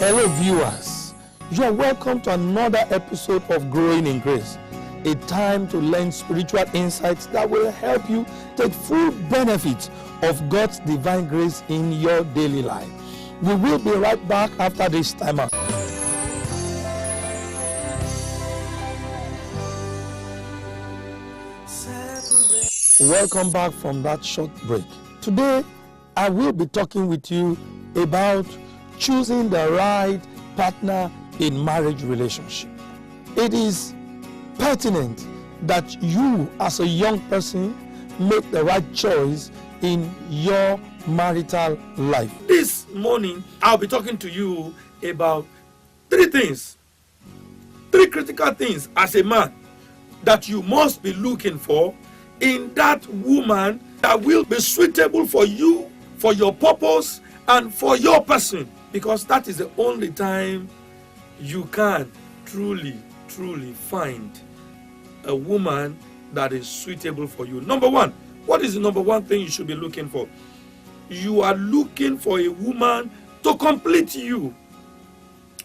Hello viewers, you are welcome to another episode of Growing in Grace, a time to learn spiritual insights that will help you take full benefit of God's divine grace in your daily life. We will be right back after this time out. Welcome back from that short break. Today, I will be talking with you about choosing the right partner in marriage relationship. It is pertinent that you as a young person make the right choice in your marital life. This morning, I'll be talking to you about three critical things as a man that you must be looking for in that woman that will be suitable for you, for your purpose, and for your person, because that is the only time you can truly find a woman that is suitable for you. Number one, what is the number one thing you should be looking for? You are looking for a woman to complete you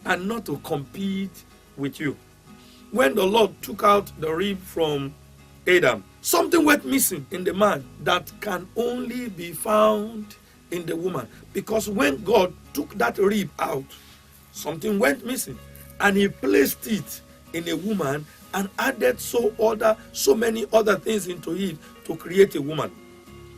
and not to compete with you. When the Lord took out the rib from Adam, something went missing in the man that can only be found in the woman. Because when God took that rib out, something went missing, and he placed it in a woman and added so many other things into it to create a woman.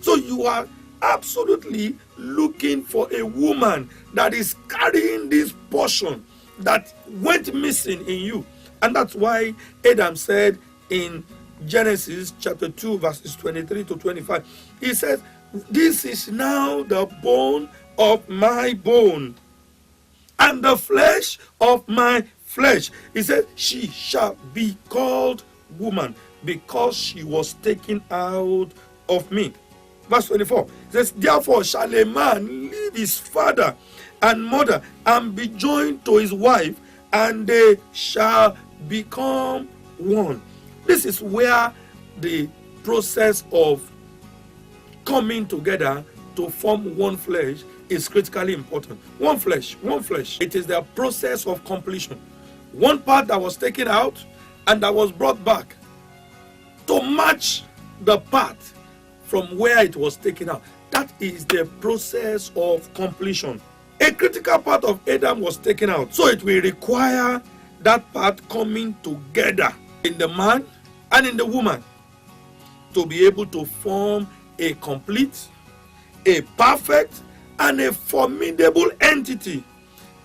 So you are absolutely looking for a woman that is carrying this portion that went missing in you. And that's why Adam said in Genesis chapter 2 verses 23 to 25, he says, "This is now the bone of my bone and the flesh of my flesh." He said, "She shall be called woman because she was taken out of me." Verse 24 says, "Therefore shall a man leave his father and mother and be joined to his wife, and they shall become one." This is where the process of coming together to form one flesh is critically important. One flesh. It is the process of completion. One part that was taken out and that was brought back to match the part from where it was taken out. That is the process of completion. A critical part of Adam was taken out, so it will require that part coming together in the man and in the woman to be able to form a complete, a perfect, and a formidable entity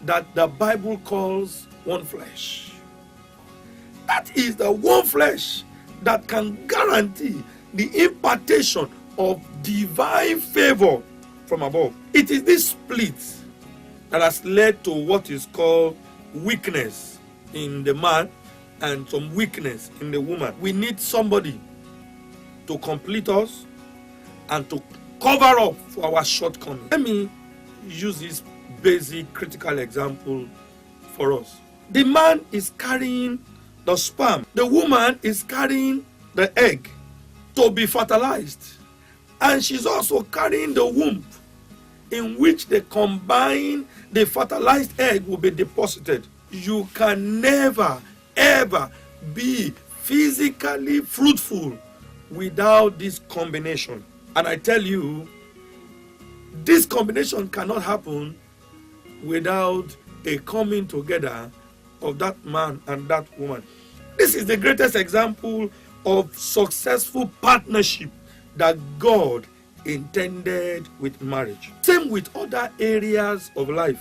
that the Bible calls one flesh. That is the one flesh that can guarantee the impartation of divine favor from above. It is this split that has led to what is called weakness in the man and some weakness in the woman. We need somebody to complete us and to cover up for our shortcomings. Let me use this basic critical example for us. The man is carrying the sperm. The woman is carrying the egg to be fertilized. And she's also carrying the womb in which the fertilized egg will be deposited. You can never, ever be physically fruitful without this combination. And I tell you, this combination cannot happen without a coming together of that man and that woman. This is the greatest example of successful partnership that God intended with marriage. Same with other areas of life.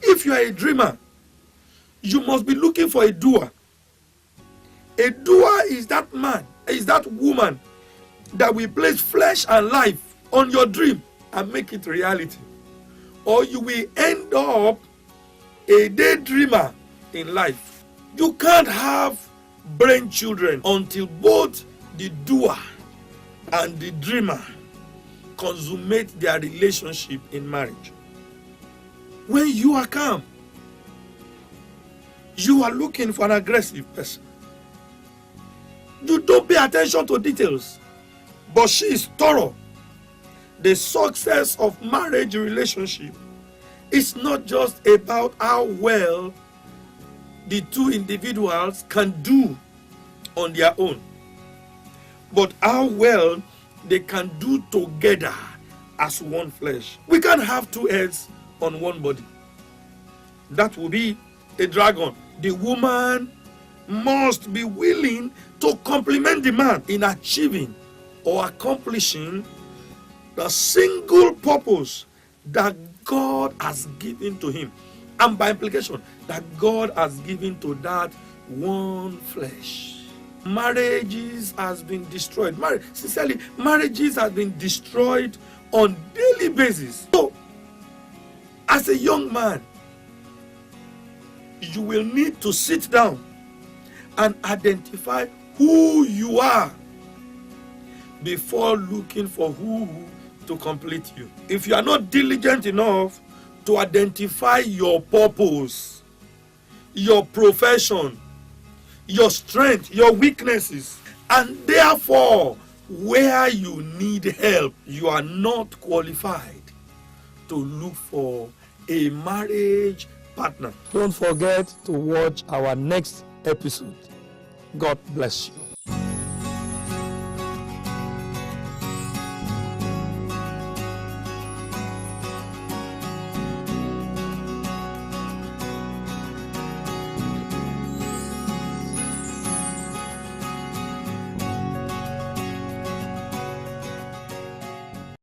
If you are a dreamer, you must be looking for a doer. A doer is that man, is that woman that will place flesh and life on your dream and make it reality. Or you will end up a daydreamer in life. You can't have brain children until both the doer and the dreamer consummate their relationship in marriage. When you are calm, you are looking for an aggressive person. You don't pay attention to details, but she is thorough. The success of marriage relationship It's not just about how well the two individuals can do on their own, but how well they can do together as one flesh. We can't have two heads on one body. That will be a dragon. The woman must be willing to complement the man in achieving or accomplishing the single purpose that God has given to him, and by implication that God has given to that one flesh. Marriages has been destroyed. Sincerely, marriages have been destroyed on daily basis. So, as a young man, you will need to sit down and identify who you are before looking for who to complete you. If you are not diligent enough to identify your purpose, your profession, your strength, your weaknesses, and therefore where you need help, you are not qualified to look for a marriage partner. Don't forget to watch our next episode. God bless you.